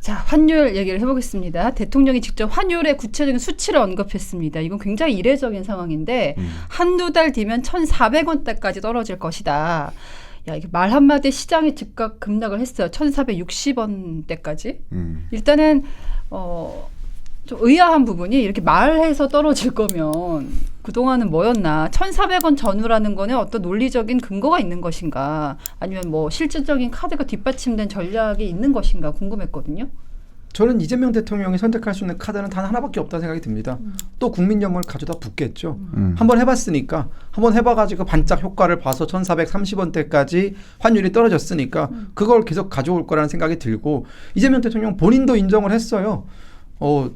자, 환율 얘기를 해보겠습니다. 대통령이 직접 환율의 구체적인 수치를 언급했습니다. 이건 굉장히 이례적인 상황인데 한두 달 뒤면 1,400원대까지 떨어질 것이다. 야, 이게 말 한마디에 시장이 즉각 급락을 했어요. 1,460원대까지. 일단은 좀 의아한 부분이 이렇게 말해서 떨어질 거면 그동안은 뭐였나. 1,400원 전후라는 거는 어떤 논리적인 근거가 있는 것인가. 아니면 뭐 실질적인 카드가 뒷받침된 전략이 있는 것인가 궁금했거든요. 저는 이재명 대통령이 선택할 수 있는 카드는 단 하나밖에 없다는 생각이 듭니다. 또 국민연금을 가져다 붓겠죠. 한번 해봤으니까 한번 해봐가지고 반짝 효과를 봐서 1,430원대까지 환율이 떨어졌으니까 그걸 계속 가져올 거라는 생각이 들고 이재명 대통령 본인도 인정을 했어요.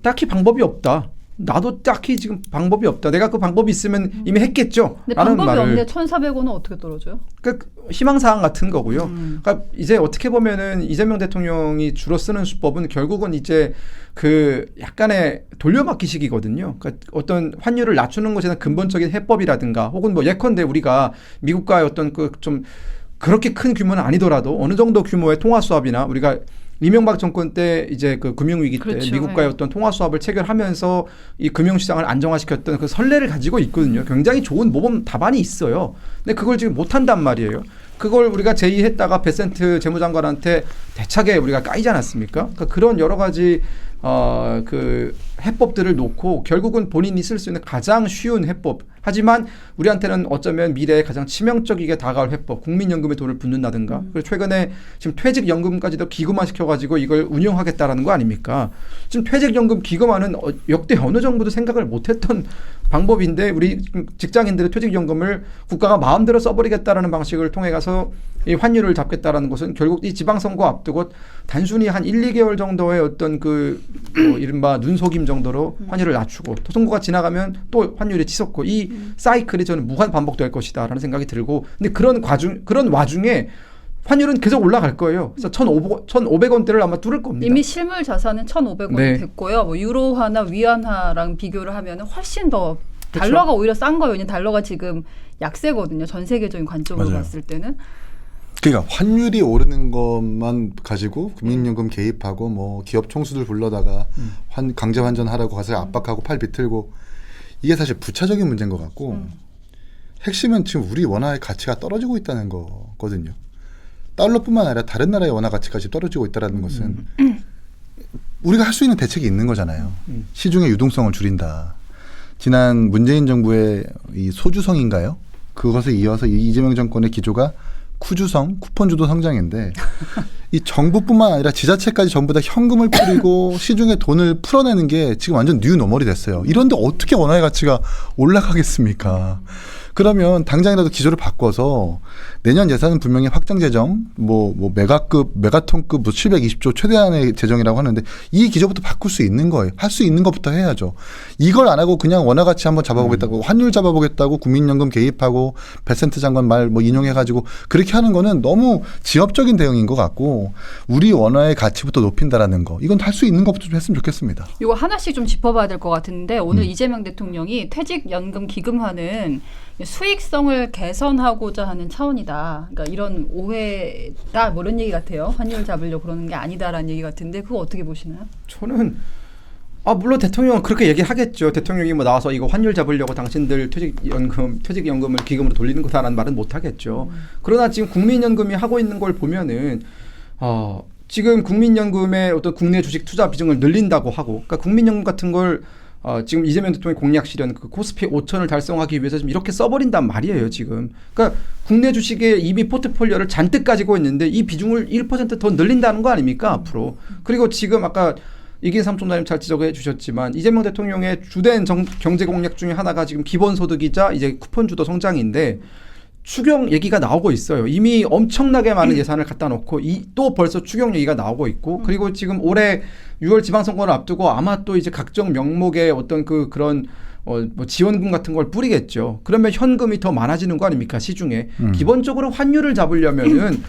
딱히 방법이 없다. 나도 딱히 지금 방법이 없다. 내가 그 방법이 있으면 이미 했겠죠. 근데 방법이 없는데 1,400원은 어떻게 떨어져요? 그 희망사항 같은 거고요. 그러니까 이제 어떻게 보면은 이재명 대통령이 주로 쓰는 수법은 결국은 이제 그 약간의 돌려막기식이거든요. 그러니까 어떤 환율을 낮추는 것에 대한 근본적인 해법이라든가 혹은 뭐 예컨대 우리가 미국과의 어떤 그 좀 그렇게 큰 규모는 아니더라도 어느 정도 규모의 통화 수합이나 우리가 이명박 정권 때 이제 그 금융위기 때 그렇죠. 미국과의 어떤 통화 수합을 체결하면서 이 금융시장을 안정화시켰던 그 선례를 가지고 있거든요. 굉장히 좋은 모범 답안이 있어요. 근데 그걸 지금 못한단 말이에요. 그걸 우리가 제의했다가 베센트 재무장관한테 대차게 우리가 까이지 않았습니까? 그러니까 그런 여러 가지 그 해법들을 놓고 결국은 본인이 쓸 수 있는 가장 쉬운 해법. 하지만 우리한테는 어쩌면 미래에 가장 치명적이게 다가올 해법, 국민연금에 돈을 붓는다든가. 그리고 최근에 지금 퇴직연금까지도 기금화 시켜가지고 이걸 운영하겠다라는 거 아닙니까? 지금 퇴직연금 기금화는 역대 어느 정부도 생각을 못했던 방법인데 우리 직장인들의 퇴직연금을 국가가 마음대로 써버리겠다라는 방식을 통해 가서 이 환율을 잡겠다라는 것은 결국 이 지방선거 앞두고 단순히 한 1, 2개월 정도의 어떤 그 이른바 눈속임 정도로 환율을 낮추고 또 선거가 지나가면 또 환율이 치솟고 이 사이클이 저는 무한 반복될 것이다라는 생각이 들고 근데 그런 와중에 환율은 계속 올라갈 거예요. 그래서 1,500원대를 아마 뚫을 겁니다. 이미 실물 자산은 1,500원이 네. 됐고요. 뭐 유로화나 위안화랑 비교를 하면 훨씬 더 그렇죠. 달러가 오히려 싼 거예요. 왜냐면 달러가 지금 약세거든요. 전 세계적인 관점으로 맞아요. 봤을 때는. 그러니까 환율이 오르는 것만 가지고 국민연금 개입하고 뭐 기업 총수들 불러다가 강제 환전하라고 가서 압박하고 팔 비틀고 이게 사실 부차적인 문제인 것 같고 핵심은 지금 우리 원화의 가치가 떨어지고 있다는 거거든요. 달러뿐만 아니라 다른 나라의 원화 가치까지 떨어지고 있다는 것은 우리가 할 수 있는 대책이 있는 거잖아요. 시중의 유동성을 줄인다. 지난 문재인 정부의 이 소주성인가요? 그것에 이어서 이재명 정권의 기조가 쿠주성, 쿠폰주도 성장인데 이 정부뿐만 아니라 지자체까지 전부 다 현금을 뿌리고 시중에 돈을 풀어내는 게 지금 완전 뉴노멀이 됐어요. 이런데 어떻게 원화의 가치가 올라가겠습니까? 그러면 당장이라도 기조를 바꿔서 내년 예산은 분명히 확장 재정, 뭐 메가톤급 720조 최대한의 재정이라고 하는데 이 기조부터 바꿀 수 있는 거예요. 할 수 있는 것부터 해야죠. 이걸 안 하고 그냥 원화 가치 한번 잡아보겠다고 환율 잡아보겠다고 국민연금 개입하고 베센트 장관 말 뭐 인용해가지고 그렇게 하는 거는 너무 지엽적인 대응인 것 같고 우리 원화의 가치부터 높인다라는 거 이건 할 수 있는 것부터 좀 했으면 좋겠습니다. 이거 하나씩 좀 짚어봐야 될 것 같은데 오늘 이재명 대통령이 퇴직연금 기금화는 수익성을 개선하고자 하는 차원이다. 그러니까 이런 오해다 뭐 이런 얘기 같아요. 환율 잡으려고 그러는 게 아니다라는 얘기 같은데 그거 어떻게 보시나요? 저는 물론 대통령은 그렇게 얘기하겠죠. 대통령이 뭐 나와서 이거 환율 잡으려고 당신들 퇴직연금을 기금으로 돌리는 거다라는 말은 못 하겠죠. 그러나 지금 국민연금이 하고 있는 걸 보면은 지금 국민연금의 어떤 국내 주식 투자 비중을 늘린다고 하고, 그러니까 국민연금 같은 걸 지금 이재명 대통령의 공약 실현 그 코스피 5천을 달성하기 위해서 좀 이렇게 써버린단 말이에요 지금. 그러니까 국내 주식에 이미 포트폴리오를 잔뜩 가지고 있는데 이 비중을 1% 더 늘린다는 거 아닙니까 앞으로. 그리고 지금 아까 이긴 삼총장님 잘 지적해 주셨지만 이재명 대통령의 주된 경제 공약 중에 하나가 지금 기본소득이자 이제 쿠폰주도 성장인데 추경 얘기가 나오고 있어요. 이미 엄청나게 많은 예산을 갖다 놓고 또 벌써 추경 얘기가 나오고 있고 그리고 지금 올해 6월 지방선거를 앞두고 아마 또 이제 각종 명목의 어떤 그런 뭐 지원금 같은 걸 뿌리겠죠. 그러면 현금이 더 많아지는 거 아닙니까 시중에. 기본적으로 환율을 잡으려면은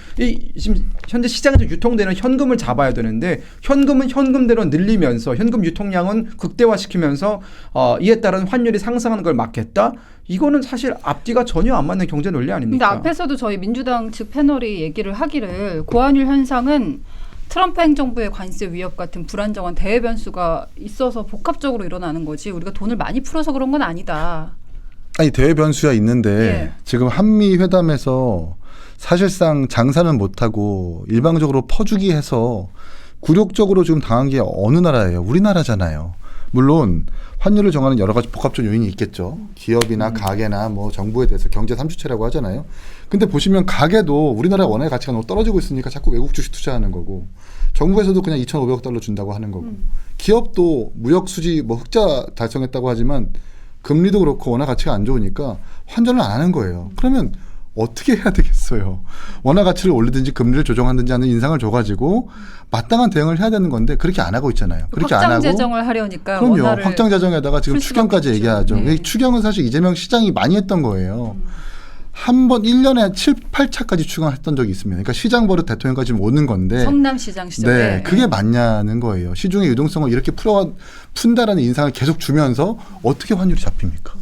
지금 현재 시장에서 유통되는 현금을 잡아야 되는데 현금은 현금대로 늘리면서 현금 유통량은 극대화시키면서 이에 따른 환율이 상승하는 걸 막겠다. 이거는 사실 앞뒤가 전혀 안 맞는 경제 논리 아닙니까? 근데 앞에서도 저희 민주당 측 패널이 얘기를 하기를 고환율 현상은 트럼프 행정부의 관세 위협 같은 불안정한 대외 변수가 있어서 복합적으로 일어나는 거지 우리가 돈을 많이 풀어서 그런 건 아니다. 아니 대외 변수가 있는데 예. 지금 한미 회담에서 사실상 장사는 못하고 일방적으로 퍼주기 해서 굴욕적으로 지금 당한 게 어느 나라예요? 우리나라잖아요. 물론 환율을 정하는 여러 가지 복합적 요인이 있겠죠. 기업이나 가게나 뭐 정부에 대해서 경제 삼주체라고 하잖아요. 근데 보시면 가게도 우리나라 원화의 가치가 너무 떨어지고 있으니까 자꾸 외국 주식 투자하는 거고 정부에서도 그냥 2,500억 달러 준다고 하는 거고 기업도 무역 수지 뭐 흑자 달성했다고 하지만 금리도 그렇고 원화 가치가 안 좋으니까 환전을 안 하는 거예요. 그러면 어떻게 해야 되겠어요? 원화 가치를 올리든지 금리를 조정하든지 하는 인상을 줘가지고 마땅한 대응을 해야 되는 건데 그렇게 안 하고 있잖아요. 그렇게 안 확장 하고 재정을 하려니까 그럼요. 원화를 확장 재정에다가 지금 풀 수밖에 추경까지 없죠. 얘기하죠. 네. 이 추경은 사실 이재명 시장이 많이 했던 거예요. 한 번 1년에 7, 8차까지 추경했던 적이 있습니다. 그러니까 시장 버릇 대통령까지 지금 오는 건데 성남시장 시절에 네, 그게 맞냐는 거예요. 시중의 유동성을 이렇게 푼다라는 인상을 계속 주면서 어떻게 환율이 잡힙니까?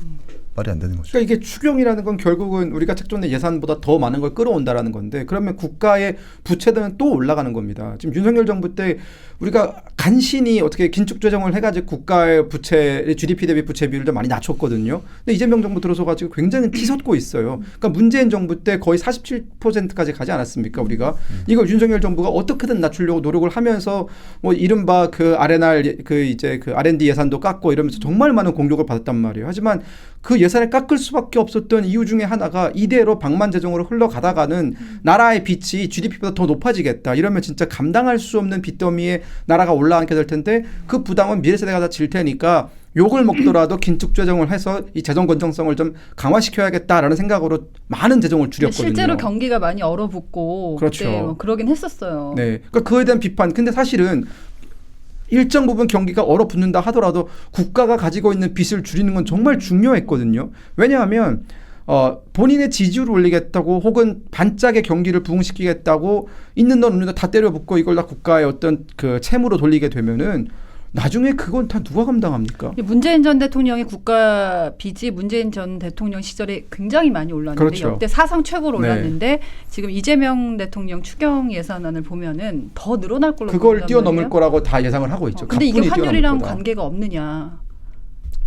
말이 안 되는 거죠. 그러니까 이게 추경이라는 건 결국은 우리가 책정된 예산보다 더 많은 걸 끌어온다라는 건데 그러면 국가의 부채들은 또 올라가는 겁니다. 지금 윤석열 정부 때 우리가 간신히 어떻게 긴축 조정을 해가지고 국가의 부채, GDP 대비 부채 비율도 많이 낮췄거든요. 근데 이재명 정부 들어서 가지고 굉장히 치솟고 있어요. 그러니까 문재인 정부 때 거의 47%까지 가지 않았습니까? 우리가 이걸 윤석열 정부가 어떻게든 낮추려고 노력을 하면서 뭐 이른바 그 R&R 그 이제 그 R&D 예산도 깎고 이러면서 정말 많은 공격을 받았단 말이에요. 하지만 그 예산을 깎을 수밖에 없었던 이유 중에 하나가 이대로 방만 재정으로 흘러가다가는 나라의 빚이 GDP보다 더 높아지겠다. 이러면 진짜 감당할 수 없는 빚더미에 나라가 올라앉게 될 텐데 그 부담은 미래 세대가 다 질 테니까 욕을 먹더라도 긴축 재정을 해서 이 재정 건전성을 좀 강화시켜야겠다라는 생각으로 많은 재정을 줄였거든요. 실제로 경기가 많이 얼어붙고 그렇죠. 그때 뭐 그러긴 했었어요. 네, 그러니까 그거에 대한 비판. 근데 사실은 일정 부분 경기가 얼어붙는다 하더라도 국가가 가지고 있는 빚을 줄이는 건 정말 중요했거든요. 왜냐하면 본인의 지지율을 올리겠다고 혹은 반짝의 경기를 부흥시키겠다고 있는 돈 없는 돈 다 때려붓고 이걸 다 국가의 어떤 그 채무로 돌리게 되면은 나중에 그건 다 누가 감당합니까? 문재인 전 대통령의 국가 빚이 문재인 전 대통령 시절에 굉장히 많이 올랐는데 그렇죠. 역대 사상 최고로 네. 올랐는데 지금 이재명 대통령 추경 예산안을 보면은 더 늘어날 걸로 그걸 보인단 뛰어넘을 말이에요. 거라고 다 예상을 하고 있죠. 근데 이게 가뿐히 뛰어넘을 환율이랑 거다. 관계가 없느냐.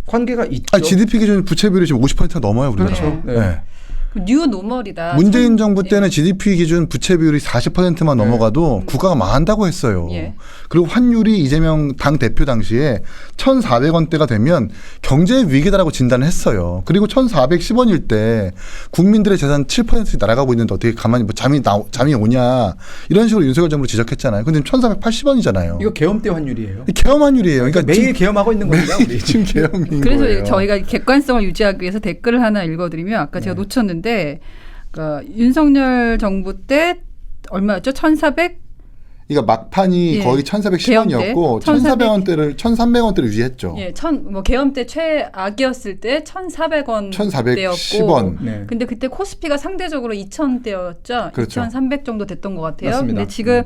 관계가 있죠. 아니, GDP 기준 부채 비율이 지금 50%가 넘어요, 우리나라. 그렇죠. 네. 네. 뉴 노멀이다. 문재인 정부 때는 GDP 기준 부채 비율이 40%만 네. 넘어가도 국가가 망한다고 했어요. 예. 그리고 환율이 이재명 당 대표 당시에 1,400원대가 되면 경제 위기다라고 진단을 했어요. 그리고 1,410원일 때 국민들의 재산 7%씩 날아가고 있는데 어떻게 가만히 뭐 잠이 오냐 이런 식으로 윤석열 정부를 지적했잖아요. 근데 1,480원이잖아요. 이거 계엄 때 환율이에요. 계엄 환율이에요. 그러니까 매일 지금 계엄하고 있는 겁니다. 우리. 지금 계엄인 그래서 거예요. 저희가 객관성을 유지하기 위해서 댓글을 하나 읽어드리면 아까 제가 놓쳤는데 그러니까 윤석열 정부 때 얼마였죠? 1,400? 그러니까 막판이 예. 거의 1,410원이었고 1400. 1,300원대를 유지했죠. 예, 뭐 계엄 때 최악이었을 때 1,400원 1,410원. 네. 근데 그때 코스피가 상대적으로 2,000대였죠. 그렇죠. 2,300 정도 됐던 것 같아요. 맞습니다. 근데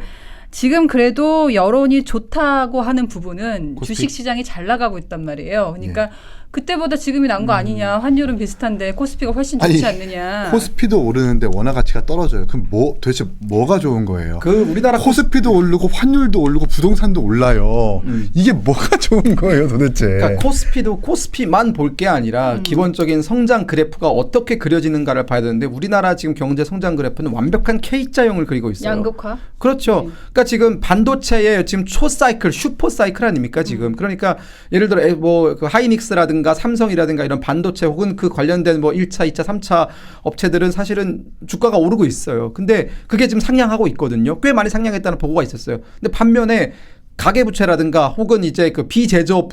지금 그래도 여론이 좋다고 하는 부분은 코스피. 주식 시장이 잘 나가고 있단 말이에요. 그러니까 그때보다 지금이 난 거 아니냐. 환율은 비슷한데 코스피가 훨씬 좋지 않느냐. 코스피도 오르는데 원화 가치가 떨어져요. 그럼 도대체 뭐가 좋은 거예요? 그 우리나라 코스피도 오르고 환율도 오르고 부동산도 올라요. 이게 뭐가 좋은 거예요, 도대체? 그러니까 코스피도 코스피만 볼 게 아니라 기본적인 성장 그래프가 어떻게 그려지는가를 봐야 되는데 우리나라 지금 경제 성장 그래프는 완벽한 K자형을 그리고 있어요. 양극화. 그렇죠. 그러니까 지금 반도체의 지금 초사이클, 슈퍼사이클 아닙니까 지금. 그러니까 예를 들어 그 하이닉스라든가 삼성이라든가 이런 반도체 혹은 그 관련된 뭐 1차, 2차, 3차 업체들은 사실은 주가가 오르고 있어요. 근데 그게 지금 상향하고 있거든요. 꽤 많이 상향했다는 보고가 있었어요. 근데 반면에 가계부채라든가 혹은 이제 그 비제조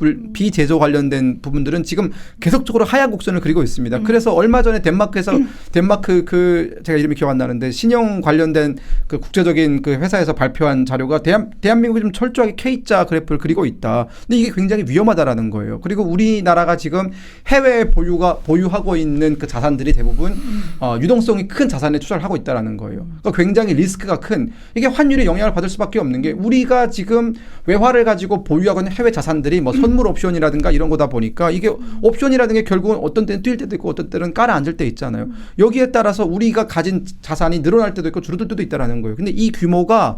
관련된 부분들은 지금 계속적으로 하향 곡선을 그리고 있습니다. 그래서 얼마 전에 덴마크 그 제가 이름이 기억 안 나는데 신용 관련된 그 국제적인 그 회사에서 발표한 자료가 대한민국이 좀 철저하게 K자 그래프를 그리고 있다. 근데 이게 굉장히 위험하다라는 거예요. 그리고 우리나라가 지금 해외에 보유하고 있는 그 자산들이 대부분 유동성이 큰 자산에 투자를 하고 있다라는 거예요. 그러니까 굉장히 리스크가 큰 이게 환율에 영향을 받을 수밖에 없는 게 우리가 지금 외화를 가지고 보유하고 있는 해외 자산들이 뭐 선물 옵션이라든가 이런 거다 보니까 이게 옵션이라는 게 결국은 어떤 때는 뛸 때도 있고 어떤 때는 깔아앉을 때 있잖아요. 여기에 따라서 우리가 가진 자산이 늘어날 때도 있고 줄어들 때도 있다라는 거예요. 근데 이 규모가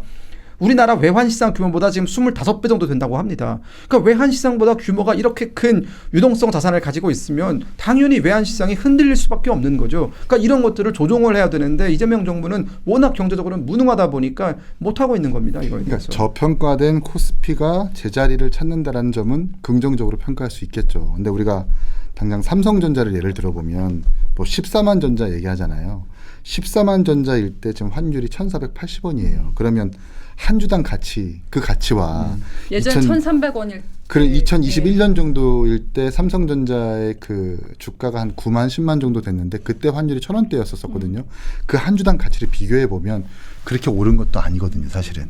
우리나라 외환시장 규모보다 지금 25배 정도 된다고 합니다. 그러니까 외환시장보다 규모가 이렇게 큰 유동성 자산을 가지고 있으면 당연히 외환시장이 흔들릴 수밖에 없는 거죠. 그러니까 이런 것들을 조정을 해야 되는데 이재명 정부는 워낙 경제적으로 무능하다 보니까 못하고 있는 겁니다. 이거에 대해서. 그러니까 저평가된 코스피가 제자리를 찾는다라는 점은 긍정적으로 평가할 수 있겠죠. 근데 우리가 당장 삼성전자를 예를 들어보면 뭐 14만 전자 얘기하잖아요. 14만 전자일 때 지금 환율이 1,480원이에요. 그러면 한 주당 가치, 그 가치와 예전 1,300원일 그래 2021년 정도일 때 삼성전자의 그 주가가 한 9만 10만 정도 됐는데 그때 환율이 1,000원대였었거든요. 그 한 주당 가치를 비교해 보면 그렇게 오른 것도 아니거든요, 사실은.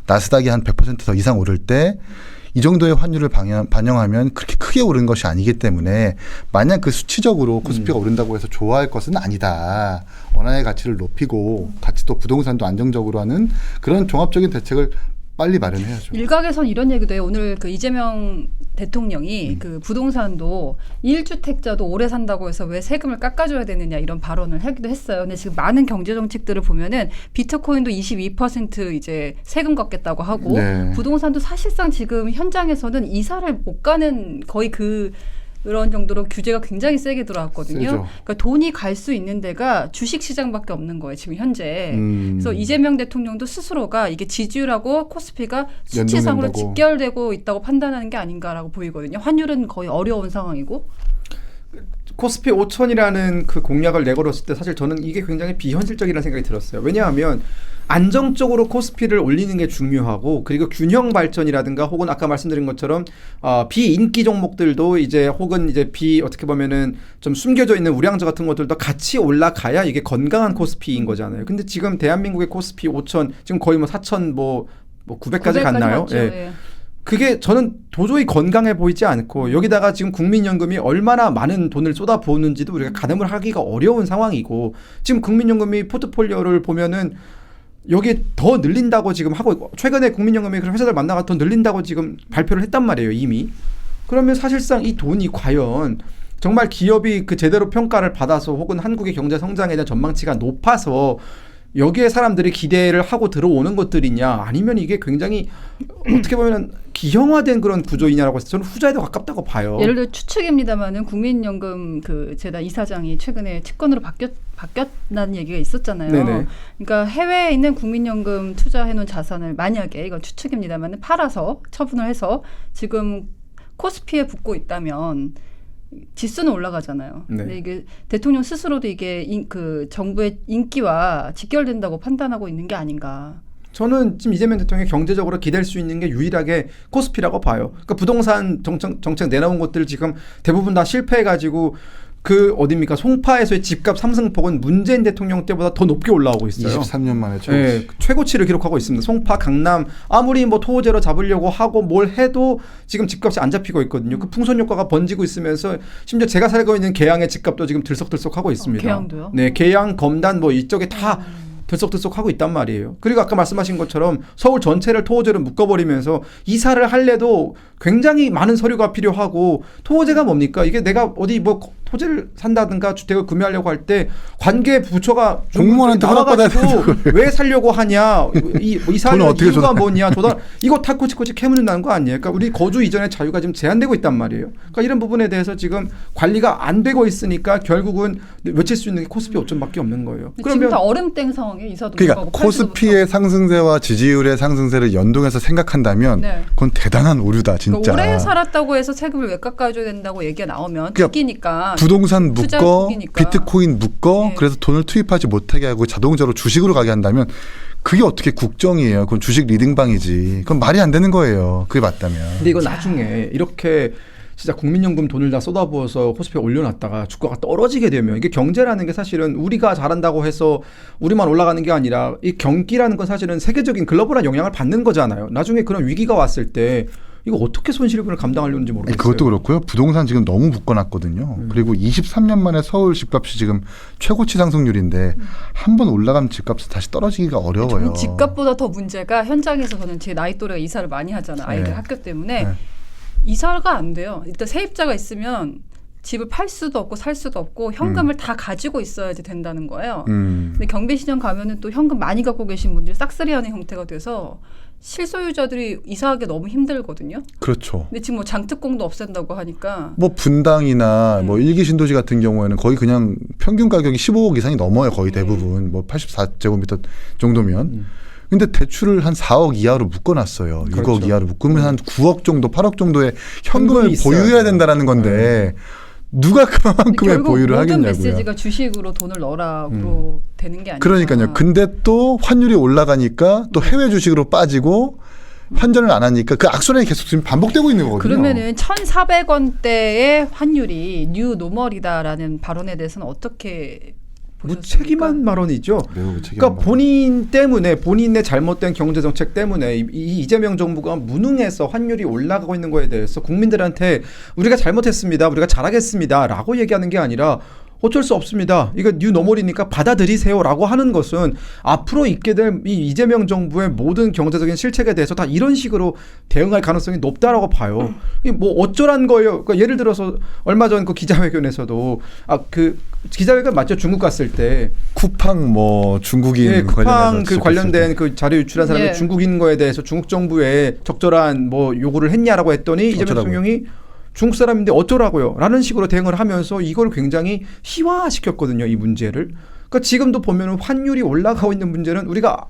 나스닥이 한 100% 더 이상 오를 때 이 정도의 환율을 반영하면 그렇게 크게 오른 것이 아니기 때문에 만약 그 수치적으로 코스피가 오른다고 해서 좋아할 것은 아니다. 원화의 가치를 높이고 같이 또 부동산도 안정적으로 하는 그런 종합적인 대책을 빨리 마련해야죠. 일각에선 이런 얘기도 해요. 오늘 그 이재명 대통령이 그 부동산도 1주택자도 오래 산다고 해서 왜 세금을 깎아줘야 되느냐 이런 발언을 하기도 했어요. 근데 지금 많은 경제 정책들을 보면은 비트코인도 22% 이제 세금 걷겠다고 하고 네. 부동산도 사실상 지금 현장에서는 이사를 못 가는 거의 그런 정도로 규제가 굉장히 세게 들어왔거든요. 세죠. 그러니까 돈이 갈 수 있는 데가 주식시장밖에 없는 거예요. 지금 현재. 그래서 이재명 대통령도 스스로가 이게 지지율하고 코스피가 수치상으로 연동된다고. 직결되고 있다고 판단하는 게 아닌가라고 보이거든요. 환율은 거의 어려운 상황이고. 코스피 5천이라는 그 공약을 내걸었을 때 사실 저는 이게 굉장히 비현실적이라는 생각이 들었어요. 왜냐하면 안정적으로 코스피를 올리는 게 중요하고 그리고 균형 발전이라든가 혹은 아까 말씀드린 것처럼 비인기 종목들도 이제 혹은 이제 어떻게 보면은 좀 숨겨져 있는 우량주 같은 것들도 같이 올라가야 이게 건강한 코스피인 거잖아요. 근데 지금 대한민국의 코스피 5천 지금 거의 뭐 4천 뭐 900까지 갔나요? 맞죠. 예. 그게 저는 도저히 건강해 보이지 않고 여기다가 지금 국민연금이 얼마나 많은 돈을 쏟아부었는지도 우리가 가늠을 하기가 어려운 상황이고 지금 국민연금이 포트폴리오를 보면은 여기 더 늘린다고 지금 하고 있고 최근에 국민연금이 그런 회사들 만나가 더 늘린다고 지금 발표를 했단 말이에요 이미. 그러면 사실상 이 돈이 과연 정말 기업이 그 제대로 평가를 받아서 혹은 한국의 경제 성장에 대한 전망치가 높아서 여기에 사람들이 기대를 하고 들어오는 것들이냐 아니면 이게 굉장히 어떻게 보면 기형화된 그런 구조이냐라고 해서 저는 후자에 더 가깝다고 봐요. 예를 들어 추측입니다만은 국민연금 그 재단 이사장이 최근에 측근으로 바뀌었다는 얘기가 있었잖아요. 네네. 그러니까 해외에 있는 국민연금 투자해놓은 자산을 만약에 이건 추측입니다만은 팔아서 처분을 해서 지금 코스피에 붙고 있다면 지수는 올라가잖아요. 네. 근데 이게 대통령 스스로도 이게 그 정부의 인기와 직결된다고 판단하고 있는 게 아닌가. 저는 지금 이재명 대통령이 경제적으로 기댈 수 있는 게 유일하게 코스피라고 봐요. 그러니까 부동산 정책 내놓은 것들 지금 대부분 다 실패해가지고 그 어딥니까 송파에서의 집값 상승폭은 문재인 대통령 때보다 더 높게 올라오고 있어요. 23년 만에 최고치. 네, 최고치를 기록하고 있습니다. 송파, 강남 아무리 뭐 토호제로 잡으려고 하고 뭘 해도 지금 집값이 안 잡히고 있거든요. 그 풍선 효과가 번지고 있으면서 심지어 제가 살고 있는 계양의 집값도 지금 들썩들썩하고 있습니다. 계양도요? 네, 계양, 검단 뭐 이쪽에 다 들썩들썩하고 있단 말이에요. 그리고 아까 말씀하신 것처럼 서울 전체를 토호제로 묶어버리면서 이사를 할래도 굉장히 많은 서류가 필요하고 토호제가 뭡니까? 이게 내가 어디 뭐 토지를 산다든가 주택을 구매하려고 할 때 관계 부처가 공무원한테 나와가지고 왜 살려고 하냐 이사하는 어떻게 이유가 전화해? 뭐냐 이거 다 꼬치꼬치 캐묻는다는 거 아니에요? 그러니까 우리 거주 이전의 자유가 지금 제한되고 있단 말이에요. 그러니까 이런 부분에 대해서 지금 관리가 안 되고 있으니까 결국은 외칠 수 있는 게 코스피 5점밖에 없는 거예요. 지금 다 얼음땡 상황에 이사도 그러니까 못 가고 팔지도 코스피의 못하고. 상승세와 지지율의 상승세를 연동해서 생각한다면 네. 그건 대단한 오류다 진짜. 그러니까 오래 살았다고 해서 세금을 왜 깎아줘야 된다고 얘기가 나오면 그러니까 죽이니까 부동산 투자 묶어 죽이니까. 비트코인 묶어 네. 그래서 돈을 투입하지 못하게 하고 자동적으로 주식으로 가게 한다면 그게 어떻게 국정이에요. 그건 주식 리딩방이지. 그건 말이 안 되는 거예요. 그게 맞다면. 근데 이거 나중에 이렇게 진짜 국민연금 돈을 다 쏟아부어서 코스피에 올려놨다가 주가가 떨어지게 되면 이게 경제라는 게 사실은 우리가 잘한다고 해서 우리만 올라가는 게 아니라 이 경기라는 건 사실은 세계적인 글로벌한 영향을 받는 거잖아요. 나중에 그런 위기가 왔을 때 이거 어떻게 손실분을 감당하려는지 모르겠어요. 그것도 그렇고요. 부동산 지금 너무 묶어놨거든요. 그리고 23년 만에 서울 집값이 지금 최고치 상승률인데 한 번 올라가면 집값이 다시 떨어지기가 어려워요. 저는 집값보다 더 문제가 현장에서 저는 제 나이 또래가 이사를 많이 하잖아요. 아이들 네. 학교 때문에 네. 이사가 안 돼요. 일단 세입자가 있으면 집을 팔 수도 없고 살 수도 없고 현금을 다 가지고 있어야지 된다는 거예요. 근데 경비시장 가면은 또 현금 많이 갖고 계신 분들이 싹쓸이하는 형태가 돼서 실소유자들이 이사하기 너무 힘들거든요. 그렇죠. 근데 지금 뭐 장특공도 없앤다고 하니까 뭐 분당이나 뭐 일기 신도시 같은 경우에는 거의 그냥 평균 가격이 15억 이상이 넘어요. 거의 대부분 뭐 84제곱미터 정도면. 근데 대출을 한 4억 이하로 묶어놨어요. 그렇죠. 6억 이하로 묶으면 한 9억 정도, 8억 정도의 현금을 현금이 있어야 보유해야 돼요. 된다는 건데 누가 그만큼의 결국 보유를 모든 하겠냐고요. 메시지가 주식으로 돈을 넣으라고 되는 게 아니라. 그러니까요. 근데 또 환율이 올라가니까 또 해외 주식으로 빠지고 환전을 안 하니까 그 악순환이 계속 지금 반복되고 있는 거거든요. 그러면은 1,400원대의 환율이 뉴 노멀이다라는 발언에 대해서는 어떻게 보셨습니까? 무책임한 발언이죠. 매우 무책임한 그러니까 발언. 본인 때문에 본인의 잘못된 경제 정책 때문에 이 이재명 정부가 무능해서 환율이 올라가고 있는 거에 대해서 국민들한테 우리가 잘못했습니다. 우리가 잘하겠습니다라고 얘기하는 게 아니라 어쩔 수 없습니다. 이거 뉴 노멀이니까 받아들이세요라고 하는 것은 앞으로 있게 될 이 이재명 정부의 모든 경제적인 실책에 대해서 다 이런 식으로 대응할 가능성이 높다라고 봐요. 이게 뭐 어쩌란 거예요. 그러니까 예를 들어서 얼마 전 그 기자회견에서도 그 기자회견 맞죠? 중국 갔을 때 쿠팡 뭐 중국인 예, 쿠팡 관련해서 그 관련된 지적했을 그 자료 유출한 사람이 예. 중국인 거에 대해서 중국 정부에 적절한 뭐 요구를 했냐라고 했더니 이재명 어쩌라고요? 대통령이 중국 사람인데 어쩌라고요? 라는 식으로 대응을 하면서 이걸 굉장히 희화시켰거든요. 이 문제를. 그러니까 지금도 보면 환율이 올라가고 있는 문제는 우리가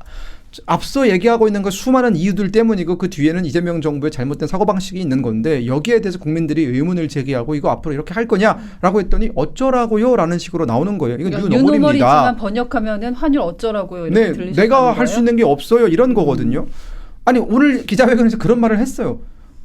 앞서 얘기하고 있는 그 수많은 이유들 때문이고 그 뒤에는 이재명 정부의 잘못된 사고방식이 있는 건데 여기에 대해서 국민들이 의문을 제기하고 이거 앞으로 이렇게 할 거냐라고 했더니 어쩌라고요? 라는 식으로 나오는 거예요. 이건 그러니까 뉴 노멀입니다. 뉴노멀이지만 번역하면은 환율 어쩌라고요? 이렇게 네, 들리셨다는 내가 할 거예요? 수 있는 게 없어요. 이런 거거든요. 아니 오늘 기자회견에서 그런 말을 했어요.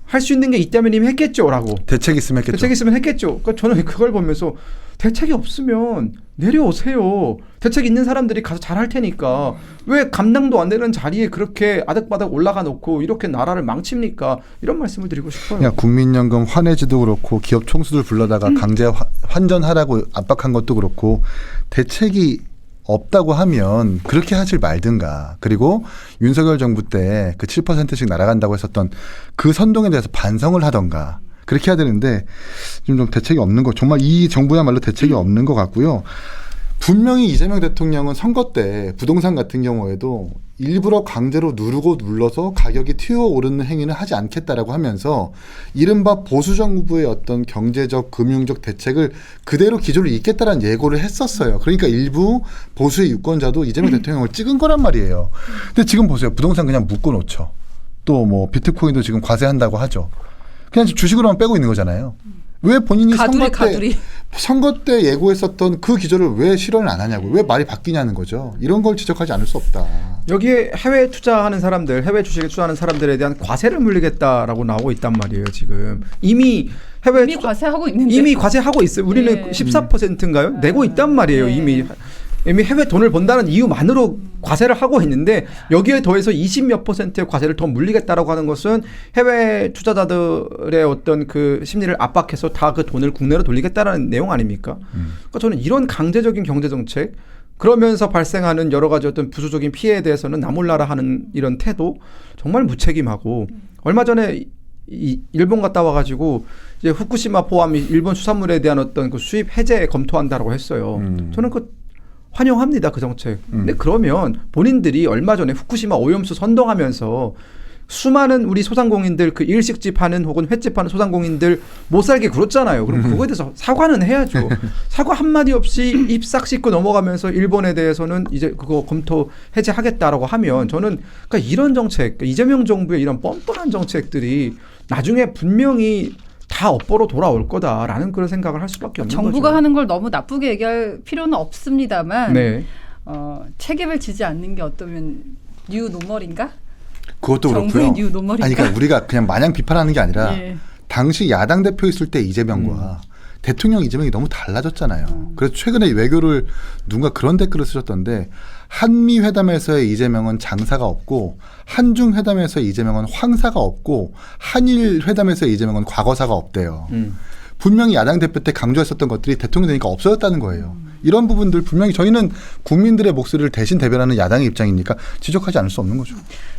할 수 있는 게 있다면 이미 했겠죠라고. 때 대책 있으면 했겠죠. 대책 있으면 했겠죠. 그러니까 저는 그걸 보면서 대책이 없으면 내려오세요. 대책 있는 사람들이 가서 잘할 테니까 왜 감당도 안 되는 자리에 그렇게 아득바득 올라가 놓고 이렇게 나라를 망칩니까? 이런 말씀을 드리고 싶어요. 그냥 국민연금 환해지도 그렇고 기업 총수들 불러다가 강제 환전하라고 압박한 것도 그렇고 대책이 없다고 하면 그렇게 하질 말든가. 그리고 윤석열 정부 때 그 7%씩 날아간다고 했었던 그 선동에 대해서 반성을 하던가. 그렇게 해야 되는데 지금 좀 대책이 없는 거. 정말 이 정부야말로 대책이 없는 것 같고요. 분명히 이재명 대통령은 선거 때 부동산 같은 경우에도 일부러 강제로 누르고 눌러서 가격이 튀어오르는 행위는 하지 않겠다라고 하면서 이른바 보수 정부의 어떤 경제적 금융적 대책을 그대로 기조를 잇겠다라는 예고를 했었어요. 그러니까 일부 보수의 유권자도 이재명 대통령을 찍은 거란 말이에요. 근데 지금 보세요. 부동산 그냥 묶어 놓죠. 또 뭐 비트코인도 지금 과세한다고 하죠. 그냥 주식으로만 빼고 있는 거잖아요. 왜 본인이 가두리. 선거 때 예고했었던 그 기조를 왜 실현을 안 하냐고. 왜 말이 바뀌냐는 거죠. 이런 걸 지적하지 않을 수 없다. 여기에 해외 투자하는 사람들, 해외 주식에 투자하는 사람들에 대한 과세를 물리겠다라고 나오고 있단 말이에요. 지금 이미 해외 이미 과세하고 있는데 이미 과세하고 있어요. 우리는 예. 14%인가요? 내고 있단 말이에요. 네. 이미 해외 돈을 번다는 이유만으로 과세를 하고 있는데 여기에 더해서 20몇 %의 과세를 더 물리겠다라고 하는 것은 해외 투자자들의 어떤 그 심리를 압박해서 다 그 돈을 국내로 돌리겠다라는 내용 아닙니까? 그러니까 저는 이런 강제적인 경제 정책 그러면서 발생하는 여러 가지 어떤 부수적인 피해에 대해서는 나 몰라라 하는 이런 태도 정말 무책임하고 얼마 전에 이 일본 갔다 와가지고 이제 후쿠시마 포함 일본 수산물에 대한 어떤 그 수입 해제 검토한다라고 했어요. 저는 그 환영합니다 그 정책. 근데 그러면 본인들이 얼마 전에 후쿠시마 오염수 선동하면서 수많은 우리 소상공인들 그 일식집 하는 혹은 횟집 하는 소상공인들 못 살게 굴었잖아요. 그럼 그거에 대해서 사과는 해야죠. 사과 한마디 없이 입 싹 씻고 넘어가면서 일본에 대해서는 이제 그거 검토 해제하겠다라고 하면 저는 그러니까 이런 정책, 그러니까 이재명 정부의 이런 뻔뻔한 정책들이 나중에 분명히 다 업보로 돌아올 거다라는 그런 생각을 할 수밖에 없는 정부가 거죠. 하는 걸 너무 나쁘게 얘기할 필요는 없습니다만 네. 책임을 지지 않는 게 어쩌면 뉴 노멀인가? 그것도 정부의 그렇고요. 뉴 노멀인가? 아니, 그러니까 우리가 그냥 마냥 비판하는 게 아니라 예. 당시 야당 대표 있을 때 이재명과 대통령 이재명이 너무 달라졌잖아요. 그래서 최근에 외교를 누군가 그런 댓글을 쓰셨던데 한미 회담에서의 이재명은 장사가 없고 한중 회담에서의 이재명은 황사가 없고 한일 회담에서의 이재명은 과거사가 없대요. 분명히 야당 대표 때 강조했었던 것들이 대통령 되니까 없어졌다는 거예요. 이런 부분들 분명히 저희는 국민들의 목소리를 대신 대변하는 야당의 입장이니까 지적하지 않을 수 없는 거죠.